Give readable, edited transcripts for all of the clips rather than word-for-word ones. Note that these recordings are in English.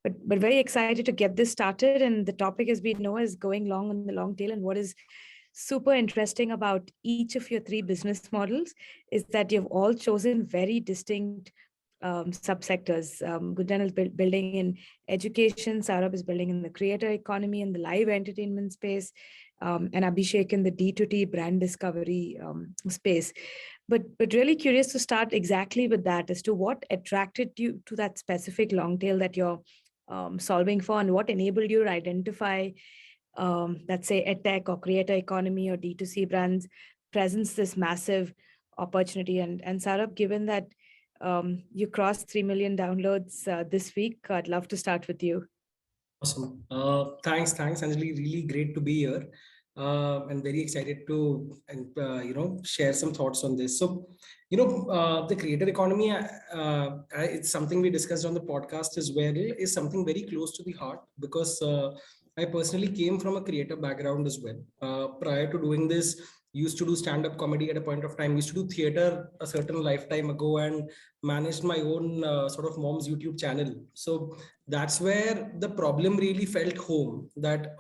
But very excited to get this started. And the topic, as we know, is going long on the long tail. And what is super interesting about each of your three business models is that you've all chosen very distinct subsectors. Gunjan is building in education, Saurabh is building in the creator economy and the live entertainment space, and Abhishek in the D2T brand discovery space. But really curious to start exactly with that as to what attracted you to that specific long tail that you're solving for, and what enabled you to identify, let's say, edtech or creator economy or D2C brands presents this massive opportunity. And Saurabh, given that you crossed 3 million downloads this week, I'd love to start with you. Awesome. Thanks, Anjali. Really great to be here. And very excited to share some thoughts on this. So, the creator economy, it's something we discussed on the podcast as well, is something very close to the heart because I personally came from a creator background as well. Prior to doing this, used to do stand-up comedy at a point of time, used to do theater a certain lifetime ago, and managed my own sort of mom's YouTube channel. So that's where the problem really felt home, that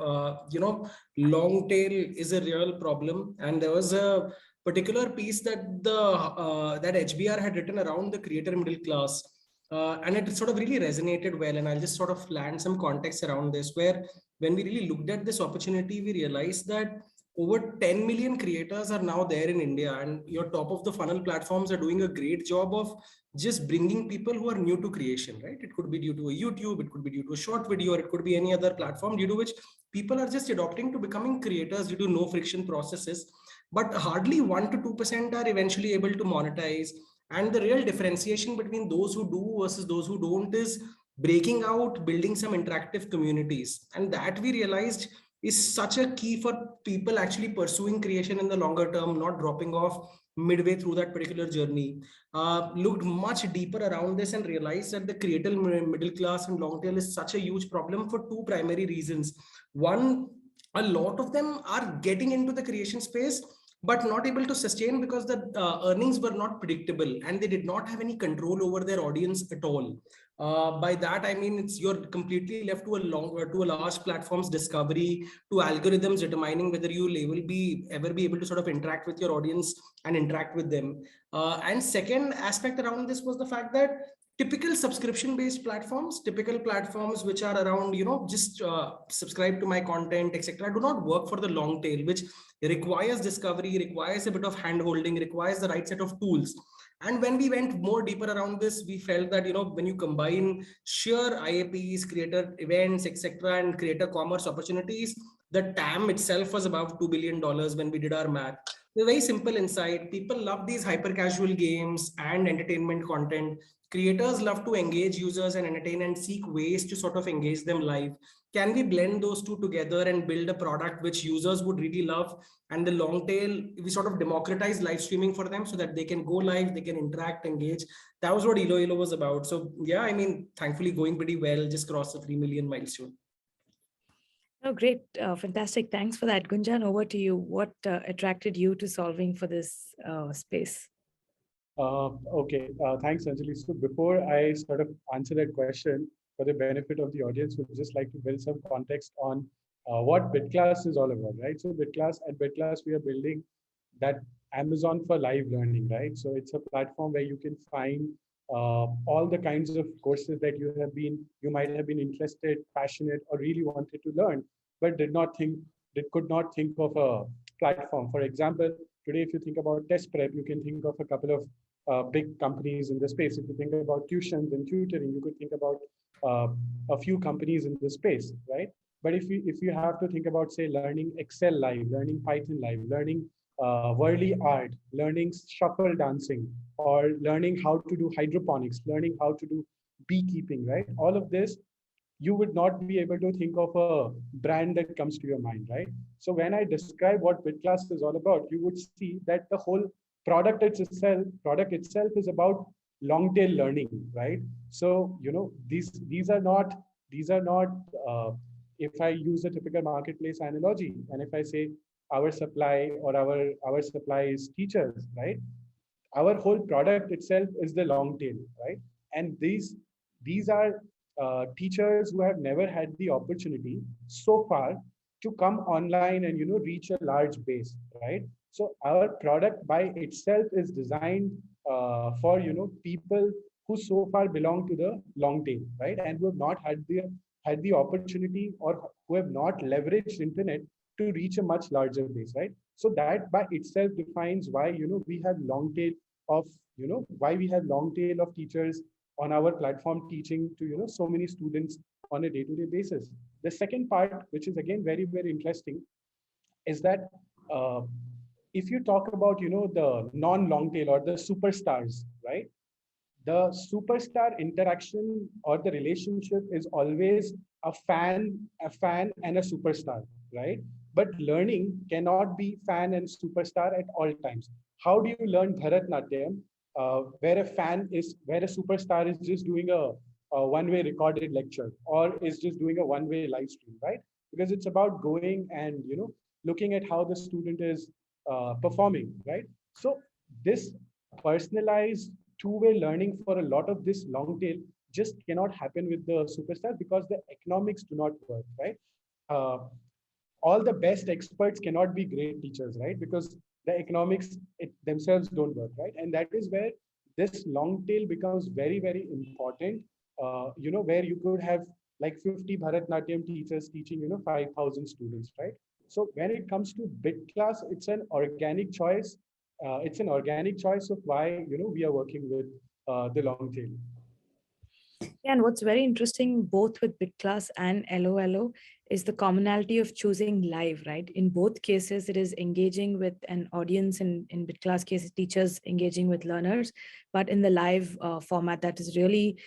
long tail is a real problem. And there was a particular piece that that HBR had written around the creator middle class, and it sort of really resonated well. And I'll just sort of land some context around this, where when we really looked at this opportunity, we realized that over 10 million creators are now there in India, and your top of the funnel platforms are doing a great job of just bringing people who are new to creation, right? It could be due to a YouTube, it could be due to a short video, or it could be any other platform due to which people are just adopting to becoming creators due to no friction processes. But hardly 1 to 2% are eventually able to monetize. And the real differentiation between those who do versus those who don't is breaking out, building some interactive communities. And that we realized is such a key for people actually pursuing creation in the longer term, not dropping off midway through that particular journey. Looked much deeper around this and realized that the creator middle class and long tail is such a huge problem for two primary reasons. One, a lot of them are getting into the creation space but not able to sustain because the earnings were not predictable and they did not have any control over their audience at all. By that I mean it's you're completely left to a large platform's discovery, to algorithms determining whether you will be ever be able to sort of interact with your audience and interact with them. And second aspect around this was the fact that typical subscription based platforms, typical platforms which are around, just subscribe to my content, etc., do not work for the long tail, which requires discovery, requires a bit of hand holding, requires the right set of tools. And when we went more deeper around this, we felt that, when you combine sheer IAPs, creator events, etc., and creator commerce opportunities, the TAM itself was about $2 billion when we did our math. A very simple insight. People love these hyper casual games and entertainment content. Creators love to engage users and entertain and seek ways to sort of engage them live. Can we blend those two together and build a product which users would really love? And the long tail, we sort of democratize live streaming for them so that they can go live, they can interact, engage. That was what EloElo was about. So yeah, I mean, thankfully going pretty well, just crossed the 3 million milestone. Oh, great. Fantastic. Thanks for that. Gunjan, over to you. What attracted you to solving for this space? Okay, thanks, Anjali. So before I sort of answer that question, for the benefit of the audience, would just like to build some context on what BitClass is all about, right? So BitClass, we are building that Amazon for live learning, right? So it's a platform where you can find all the kinds of courses that you might have been interested, passionate, or really wanted to learn, but could not think of a platform. For example, today, if you think about test prep, you can think of a couple of big companies in the space. If you think about tuitions and tutoring, you could think about a few companies in the space, right? But if you have to think about, say, learning Excel live, learning Python live, learning worldly art, learning shuffle dancing, or learning how to do hydroponics, learning how to do beekeeping, right? All of this, you would not be able to think of a brand that comes to your mind, right? So when I describe what BitClass is all about, you would see that the whole product itself is about long tail learning, right? So these are not if I use a typical marketplace analogy, and if I say our supply or our supply is teachers, right? Our whole product itself is the long tail, right? And these are teachers who have never had the opportunity so far to come online and reach a large base, right? So our product by itself is designed for people who so far belong to the long tail, right, and who have not had the opportunity, or who have not leveraged internet to reach a much larger base, right? So that by itself defines why we have long tail of why we have long tail of teachers on our platform teaching to so many students on a day-to-day basis. The second part, which is again very, very interesting, is that uh, if you talk about the non-long tail or the superstars, right? The superstar interaction or the relationship is always a fan and a superstar, right? But learning cannot be fan and superstar at all times. How do you learn Bharatnatyam where a superstar is just doing a one-way recorded lecture, or is just doing a one-way live stream, right? Because it's about going and looking at how the student is performing, right? So this personalized two-way learning for a lot of this long tail just cannot happen with the superstar, because the economics do not work, right? uh, all the best experts cannot be great teachers, right? Because the economics themselves don't work, right? And that is where this long tail becomes very, very important. Where you could have like 50 Bharatnatyam teachers teaching 5,000 students, right? So when it comes to BitClass, it's an organic choice. It's an organic choice of why we are working with the long tail. Yeah, and what's very interesting both with BitClass and EloElo is the commonality of choosing live, right? In both cases, it is engaging with an audience. In BitClass cases, teachers engaging with learners, but in the live format, that is really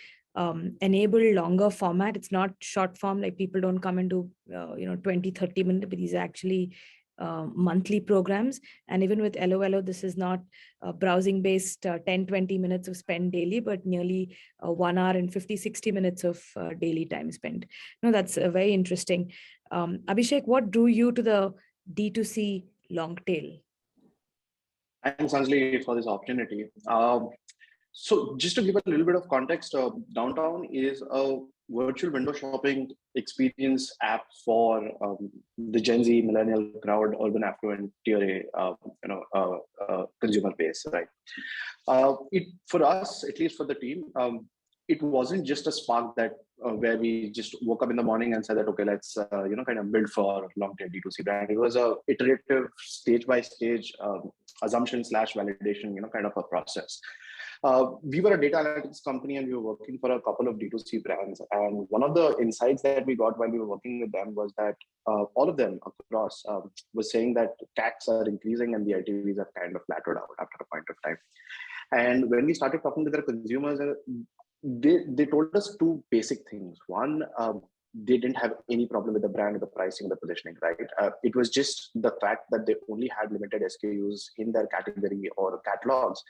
enable longer format. It's not short form, like people don't come into 20, 30 minutes, but these are actually monthly programs. And even with EloElo, this is not browsing based 10, 20 minutes of spend daily, but nearly 1 hour and 50, 60 minutes of daily time spent. No, that's very interesting. Abhishek, what drew you to the D2C long tail? Thanks, Anjali, for this opportunity. So just to give a little bit of context, Downtown is a virtual window shopping experience app for the Gen Z, millennial crowd, urban affluent tier A, consumer base, right? For us, at least for the team, it wasn't just a spark that where we just woke up in the morning and said that, okay, let's kind of build for long tail D2C brand. It was a iterative, stage by stage assumption / validation, kind of a process. We were a data analytics company and we were working for a couple of D2C brands. And one of the insights that we got while we were working with them was that all of them across was saying that CACs are increasing and the LTVs have kind of flattened out after a point of time. And when we started talking to their consumers, they told us two basic things. One, they didn't have any problem with the brand or the pricing or the positioning, right? It was just the fact that they only had limited SKUs in their category or catalogs.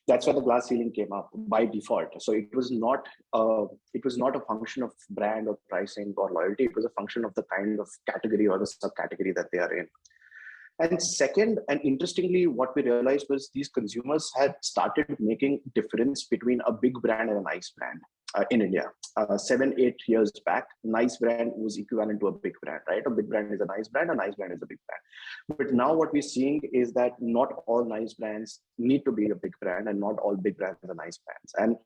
That's where the glass ceiling came up by default. So it was not a function of brand or pricing or loyalty. It was a function of the kind of category or the subcategory that they are in. And second, and interestingly, what we realized was these consumers had started making difference between a big brand and a nice brand in India. 7-8 years back, nice brand was equivalent to a big brand, right? A big brand is a nice brand is a big brand. But now what we're seeing is that not all nice brands need to be a big brand, and not all big brands are nice brands. And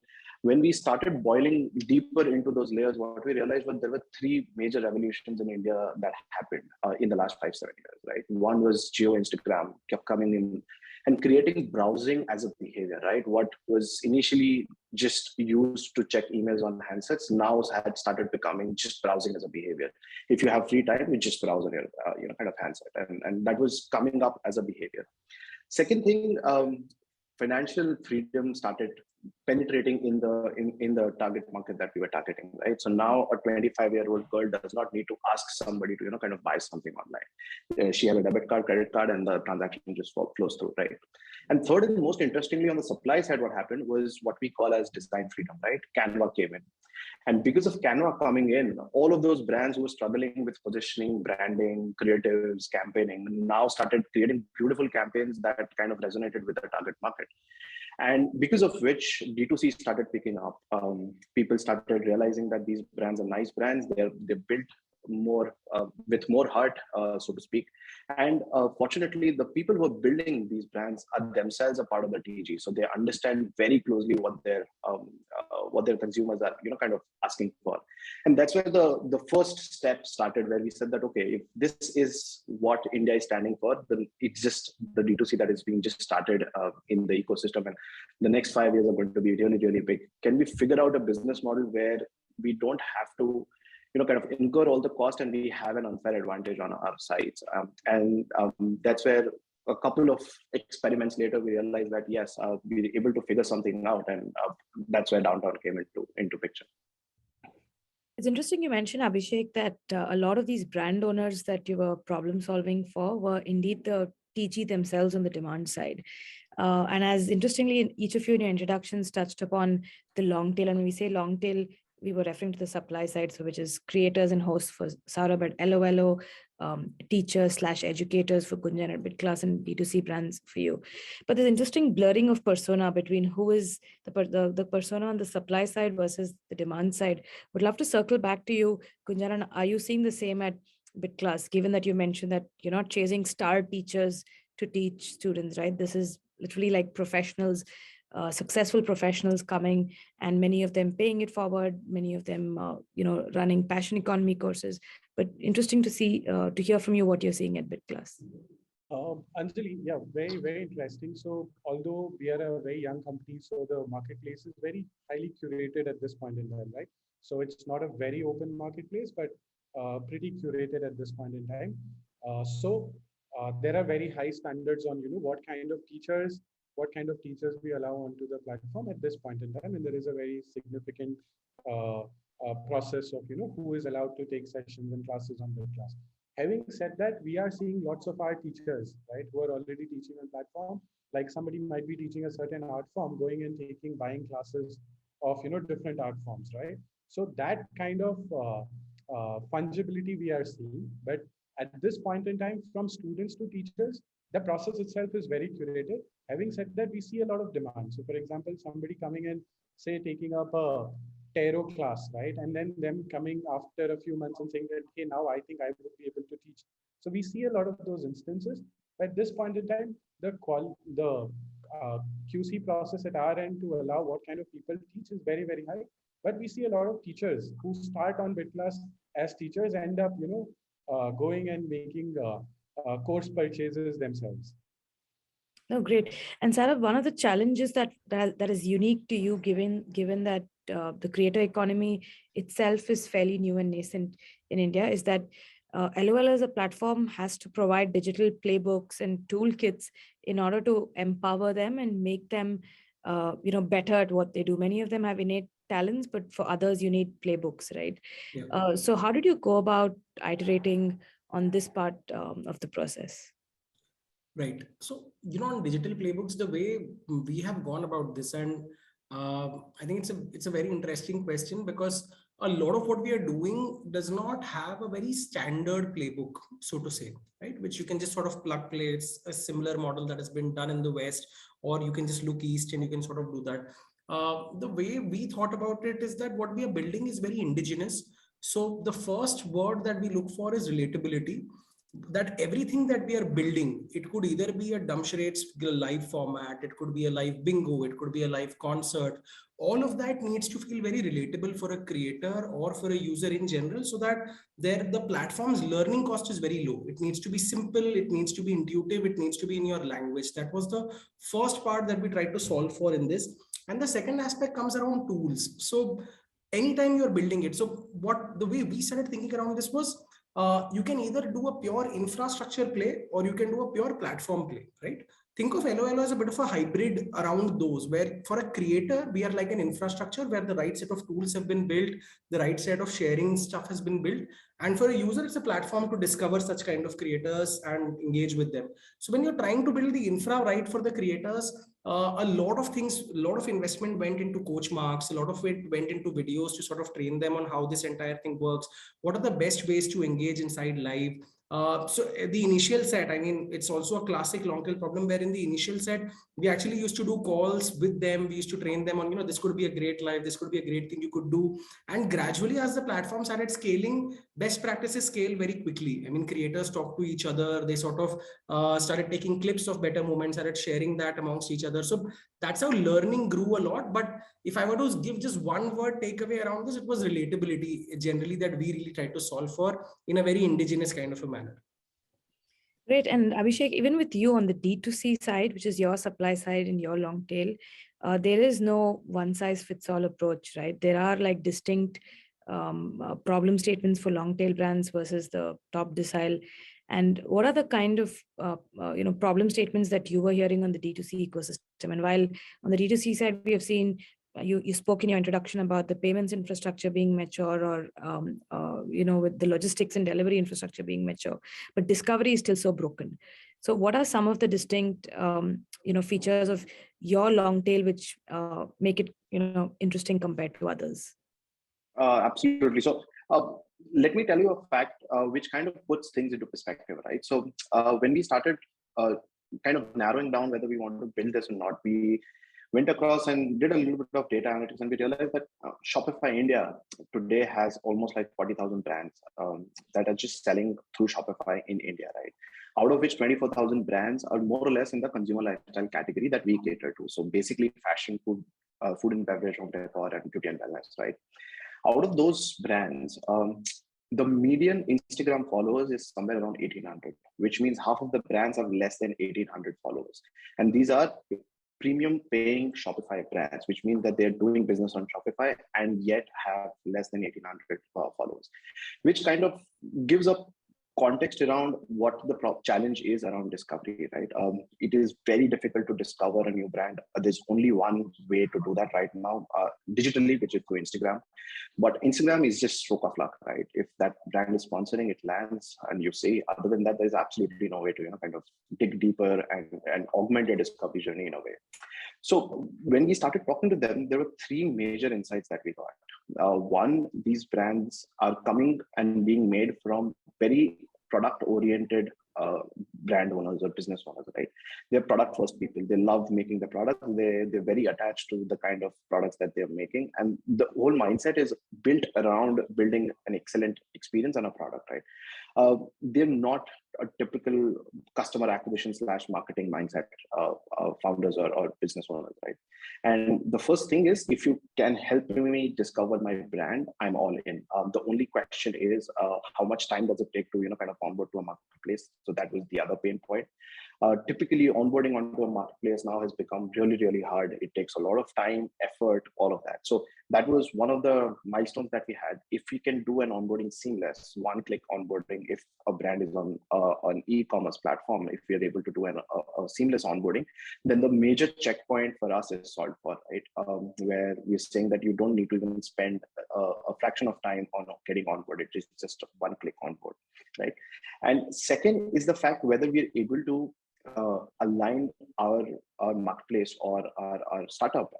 when we started boiling deeper into those layers, what we realized was there were three major revolutions in India that happened in the last 5-7 years, right? One was Geo Instagram kept coming in and creating browsing as a behavior, right? What was initially just used to check emails on handsets now had started becoming just browsing as a behavior. If you have free time, you just browse on your kind of handset, and that was coming up as a behavior. Second thing, financial freedom started penetrating in the target market that we were targeting, right? So now a 25-year-old girl does not need to ask somebody to kind of buy something online. She has a debit card, credit card, and the transaction just flows through, right? And third, and most interestingly, on the supply side, what happened was what we call as design freedom, right? Canva came in. And because of Canva coming in, all of those brands who were struggling with positioning, branding, creatives, campaigning, now started creating beautiful campaigns that kind of resonated with the target market. And because of which D2C started picking up. People started realizing that these brands are nice brands. They're built more with more heart, so to speak. And fortunately, the people who are building these brands are themselves a part of the TG, so they understand very closely what their consumers are, kind of asking for. And that's where the first step started, where we said that, okay, if this is what India is standing for, then it's just the D2C that is being just started in the ecosystem, and the next 5 years are going to be really, really big. Can we figure out a business model where we don't have to kind of incur all the cost and we have an unfair advantage on our sides? And that's where a couple of experiments later, we realized that, yes, we were able to figure something out. And that's where Downtown came into picture. It's interesting you mentioned, Abhishek, that a lot of these brand owners that you were problem solving for were indeed the TG themselves on the demand side. And as interestingly, each of you in your introductions touched upon the long tail. And when we say long tail, we were referring to the supply side, so which is creators and hosts for Saurabh at EloElo, teachers / educators for Gunjan at BitClass, and B2C brands for you. But there's interesting blurring of persona between who is the persona on the supply side versus the demand side. Would love to circle back to you, Gunjan, and are you seeing the same at BitClass, given that you mentioned that you're not chasing star teachers to teach students, right? This is literally like professionals, successful professionals coming, and many of them paying it forward, many of them running passion economy courses. But interesting to see, to hear from you what you're seeing at BitClass. Anjali, yeah, very, very interesting. So although we are a very young company, so the marketplace is very highly curated at this point in time, right? So it's not a very open marketplace, but pretty curated at this point in time. So there are very high standards on what kind of teachers we allow onto the platform at this point in time, and there is a very significant process of who is allowed to take sessions and classes on BitClass. Having said that, we are seeing lots of our teachers, right, who are already teaching on platform. Like somebody might be teaching a certain art form, going and buying classes of different art forms, right? So that kind of fungibility we are seeing. But at this point in time, from students to teachers, the process itself is very curated. Having said that, we see a lot of demand. So for example, somebody coming in, say, taking up a tarot class, right? And then them coming after a few months and saying that, hey, now I think I would be able to teach. So we see a lot of those instances. But at this point in time, the QC process at our end to allow what kind of people teach is very, very high. But we see a lot of teachers who start on BitClass as teachers, end up, going and making course purchases themselves. No, great. And Saurabh, one of the challenges that is unique to you, given that the creator economy itself is fairly new and nascent in India, is that EloElo as a platform has to provide digital playbooks and toolkits in order to empower them and make them better at what they do. Many of them have innate talents, but for others you need playbooks, right? Yeah. So how did you go about iterating on this part of the process? Right. So, on digital playbooks, the way we have gone about this, and I think it's a very interesting question, because a lot of what we are doing does not have a very standard playbook, so to say, right? Which you can just sort of plug play. It's a similar model that has been done in the West, or you can just look East and you can sort of do that. The way we thought about it is that what we are building is very indigenous. So the first word that we look for is relatability. That everything that we are building, it could either be a dumb charades live format, it could be a live bingo, it could be a live concert. All of that needs to feel very relatable for a creator or for a user in general, so that the platform's learning cost is very low. It needs to be simple, it needs to be intuitive, it needs to be in your language. That was the first part that we tried to solve for in this. And the second aspect comes around tools. So anytime you're building it, so the way we started thinking around this was, you can either do a pure infrastructure play or you can do a pure platform play, right? Think of EloElo as a bit of a hybrid around those, where for a creator, we are like an infrastructure where the right set of tools have been built, the right set of sharing stuff has been built. And for a user, it's a platform to discover such kind of creators and engage with them. So when you're trying to build the infra right for the creators, a lot of investment went into coach marks, a lot of it went into videos to sort of train them on how this entire thing works. What are the best ways to engage inside live? So the initial set, I mean, it's also a classic long tail problem where in the initial set, we actually used to do calls with them. We used to train them on, this could be a great life. This could be a great thing you could do. And gradually as the platform started scaling, best practices scale very quickly. I mean, creators talk to each other. They sort of started taking clips of better moments, started sharing that amongst each other. So that's how learning grew a lot. But if I were to give just one word takeaway around this, it was relatability generally that we really tried to solve for in a very indigenous kind of a manner. Great. And Abhishek, even with you on the D2C side, which is your supply side and your long tail, there is no one size fits all approach, right? There are like distinct problem statements for long tail brands versus the top decile. And what are the kind of problem statements that you were hearing on the D2C ecosystem? And while on the D2C side, we have seen you spoke in your introduction about the payments infrastructure being mature, or with the logistics and delivery infrastructure being mature, but discovery is still so broken. So what are some of the distinct features of your long tail which make it interesting compared to others? Absolutely. So let me tell you a fact which kind of puts things into perspective, right? So when we started kind of narrowing down whether we want to build this or not, we went across and did a little bit of data analytics, and we realized that Shopify India today has almost like 40,000 brands that are just selling through Shopify in India, right? Out of which 24,000 brands are more or less in the consumer lifestyle category that we cater to. So basically fashion, food and beverage, home decor, and beauty and wellness, right? Out of those brands, the median Instagram followers is somewhere around 1,800, which means half of the brands have less than 1,800 followers. And these are premium paying Shopify brands, which means that they're doing business on Shopify and yet have less than 1,800 followers, which kind of gives a context around what the challenge is around discovery, right? It is very difficult to discover a new brand. There's only one way to do that right now, digitally, which is through Instagram. But Instagram is just stroke of luck, right? If that brand is sponsoring, it lands, and you see. Other than that, there's absolutely no way to kind of dig deeper and augment your discovery journey in a way. So when we started talking to them, there were three major insights that we got. One, these brands are coming and being made from very product-oriented brand owners or business owners, right? They're product-first people. They love making the product. They're very attached to the kind of products that they're making. And the whole mindset is built around building an excellent experience on a product, right? They're not a typical customer acquisition / marketing mindset founders or business owners, right? And the first thing is, if you can help me discover my brand, I'm all in. The only question is, how much time does it take to kind of onboard to a marketplace? So that was the other pain point. Typically, onboarding onto a marketplace now has become really, really hard. It takes a lot of time, effort, all of that. So that was one of the milestones that we had. If we can do an onboarding seamless, one-click onboarding, if a brand is on an e-commerce platform, if we are able to do a seamless onboarding, then the major checkpoint for us is solved for, right? Where we're saying that you don't need to even spend a fraction of time on getting onboarded. It's just a one-click onboard, right? And second is the fact whether we're able to align our marketplace or our startup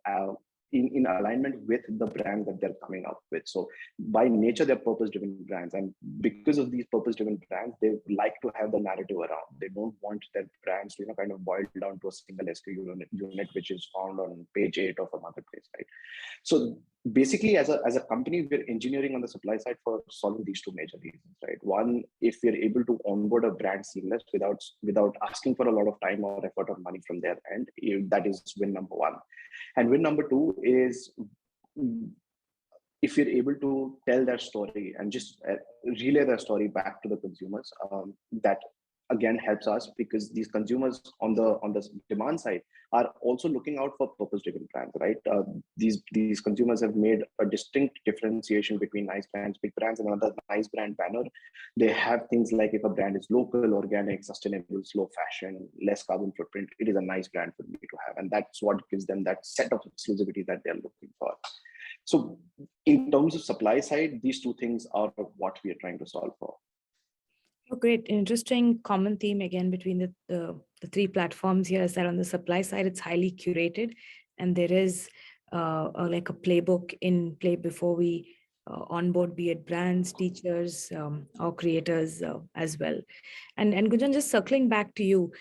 in alignment with the brand that they're coming up with. So by nature, they're purpose-driven brands. And because of these purpose-driven brands, they like to have the narrative around. They don't want their brands to kind of boil down to a single SKU unit, which is found on page 8 of a marketplace, right? So basically, as a company, we're engineering on the supply side for solving these two major reasons, right? One, if we're able to onboard a brand seamless without asking for a lot of time or effort or money from their end, that is win number one. And win number two is if you're able to tell their story and just relay their story back to the consumers, that again helps us, because these consumers on the demand side are also looking out for purpose-driven brands, right? These consumers have made a distinct differentiation between nice brands, big brands, and another nice brand banner. They have things like, if a brand is local, organic, sustainable, slow fashion, less carbon footprint, it is a nice brand for me to have, and that's what gives them that set of exclusivity that they're looking for. So in terms of supply side, these two things are what we are trying to solve for. Oh, great. Interesting common theme again between the three platforms here is that on the supply side, it's highly curated, and there is like a playbook in play before we onboard, be it brands, teachers, or creators as well. And Gunjan, just circling back to you,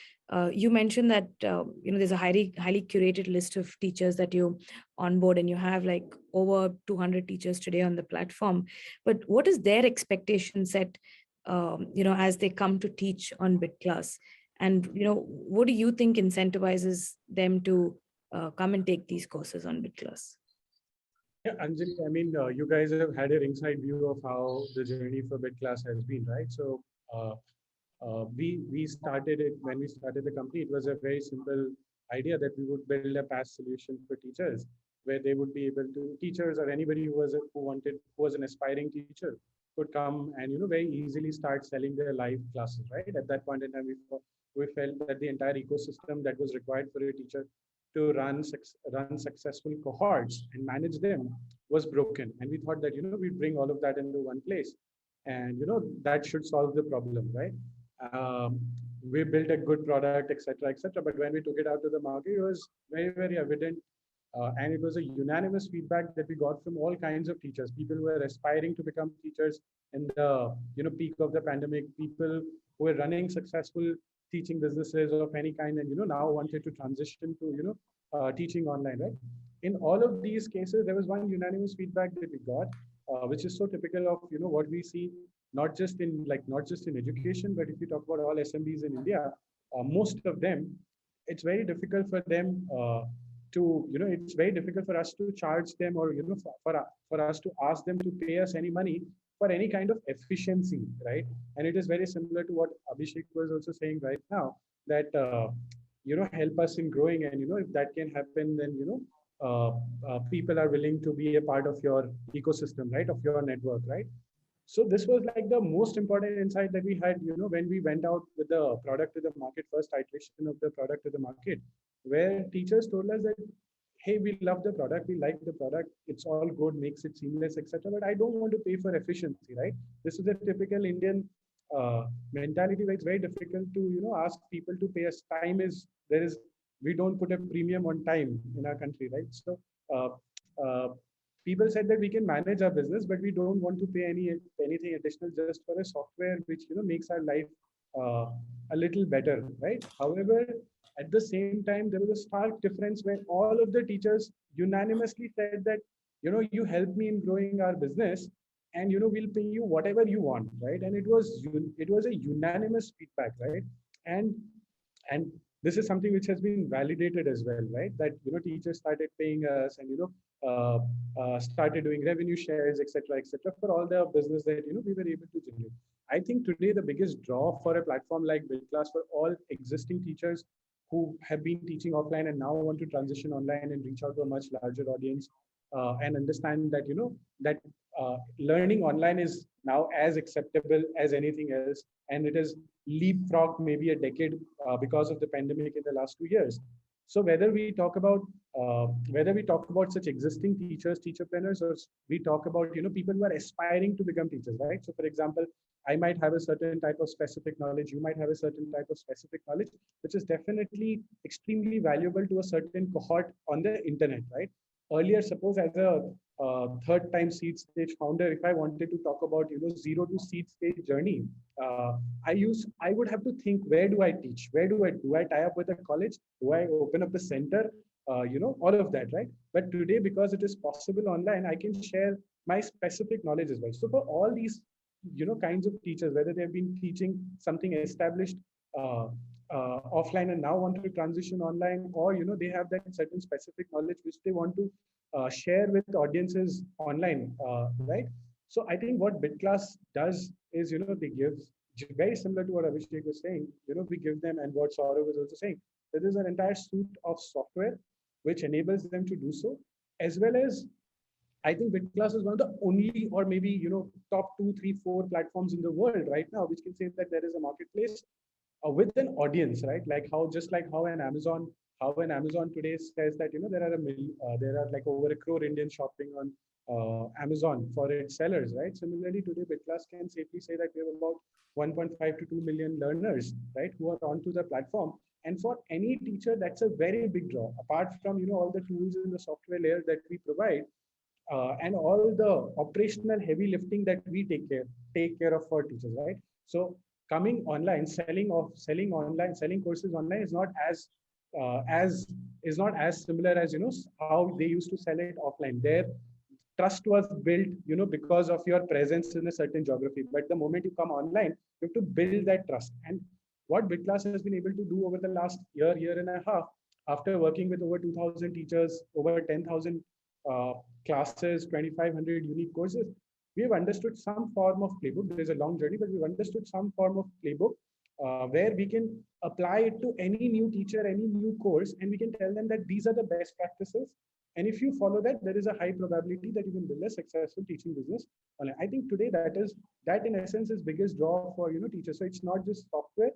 you mentioned that there's a highly curated list of teachers that you onboard, and you have like over 200 teachers today on the platform. But what is their expectation set, as they come to teach on BitClass? And what do you think incentivizes them to come and take these courses on BitClass? Yeah, Anjali, I mean, you guys have had an inside view of how the journey for BitClass has been, right? So we started it when we started the company. It was a very simple idea that we would build a PaaS solution for teachers, where they would be able to, teachers or anybody who was an aspiring teacher could come and very easily start selling their live classes, right? At that point in time, we felt that the entire ecosystem that was required for a teacher to run successful cohorts and manage them was broken, and we thought that we'd bring all of that into one place, and that should solve the problem, right? We built a good product, etc., etc. But when we took it out to the market, it was very evident, and it was a unanimous feedback that we got from all kinds of teachers. People who were aspiring to become teachers in the peak of the pandemic, people who were running successful teaching businesses of any kind, and now wanted to transition to teaching online, right? In all of these cases, there was one unanimous feedback that we got, which is so typical of what we see not just in education, but if you talk about all SMBs in India, most of them, it's very difficult for them it's very difficult for us to charge them, or for us to ask them to pay us any money for any kind of efficiency, right? And it is very similar to what Abhishek was also saying right now, that help us in growing, and if that can happen, then people are willing to be a part of your ecosystem, right, of your network, right? So this was like the most important insight that we had, when we went out with the product to the market, first iteration of the product to the market, where teachers told us that, hey, we love the product, we like the product, it's all good, makes it seamless, etc. But I don't want to pay for efficiency, right? This is a typical Indian mentality where it's very difficult to, ask people to pay us. We don't put a premium on time in our country, right? So uh, uh, people said that we can manage our business, but we don't want to pay anything additional just for a software which makes our life a little better, right? However, at the same time, there was a stark difference when all of the teachers unanimously said that you help me in growing our business, and we'll pay you whatever you want, right? And it was a unanimous feedback, right? And this is something which has been validated as well, right? That teachers started paying us, and started doing revenue shares, etc., for all the business that we were able to generate. I think today the biggest draw for a platform like BitClass for all existing teachers who have been teaching offline and now want to transition online and reach out to a much larger audience, and understand that that learning online is now as acceptable as anything else, and it has leapfrogged maybe a decade because of the pandemic in the last 2 years. So whether we talk about such existing teachers, teacherpreneurs, or we talk about people who are aspiring to become teachers, right? So for example, I might have a certain type of specific knowledge, you might have a certain type of specific knowledge, which is definitely extremely valuable to a certain cohort on the internet, right? Earlier, suppose as a third time seed stage founder, if I wanted to talk about zero to seed stage journey, I would have to think, where do I teach? Where do I tie up with a college? Do I open up a center? All of that, right? But today, because it is possible online, I can share my specific knowledge as well. So for all these kinds of teachers, whether they've been teaching something established offline and now want to transition online, or they have that certain specific knowledge which they want to share with audiences online, right? So I think what BitClass does is they give, very similar to what Abhishek was saying, we give them, and what Saurabh was also saying, that there's an entire suite of software which enables them to do so, as well as I think BitClass is one of the only, or maybe top 2, 3, 4 platforms in the world right now which can say that there is a marketplace with an audience, right? Like how an Amazon today says that there are like over 1 crore Indians shopping on Amazon for its sellers, right? Similarly, today BitClass can safely say that we have about 1.5 to 2 million learners, right, who are onto the platform. And for any teacher, that's a very big draw. Apart from all the tools in the software layer that we provide, and all the operational heavy lifting that we take care of for teachers, right? So coming online, selling courses online is not as similar as how they used to sell it offline. Their trust was built because of your presence in a certain geography. But the moment you come online, you have to build that trust. And what BitClass has been able to do over the last year and a half, after working with over 2,000 teachers, over 10,000 uh, classes, 2,500 unique courses, we have understood some form of playbook. There's a long journey, but we've understood some form of playbook where we can apply it to any new teacher, any new course, and we can tell them that these are the best practices. And if you follow that, there is a high probability that you can build a successful teaching business online. I think today that in essence is biggest draw for teachers. So it's not just software,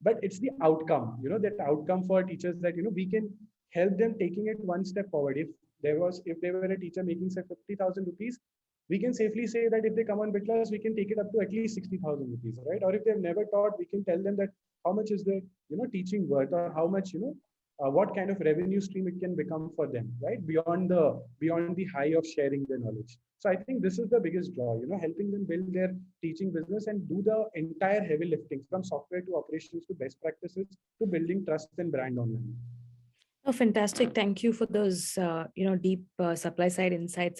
but it's the outcome. That outcome for teachers that we can help them taking it one step forward. If they were a teacher making say 50,000 rupees, we can safely say that if they come on BitClass, we can take it up to at least 60,000 rupees, right? Or if they've never taught, we can tell them that how much is the teaching worth, or how much what kind of revenue stream it can become for them, right? Beyond the high of sharing their knowledge. So I think this is the biggest draw, helping them build their teaching business and do the entire heavy lifting from software to operations to best practices to building trust and brand online. Oh, fantastic. Thank you for those, deep supply side insights.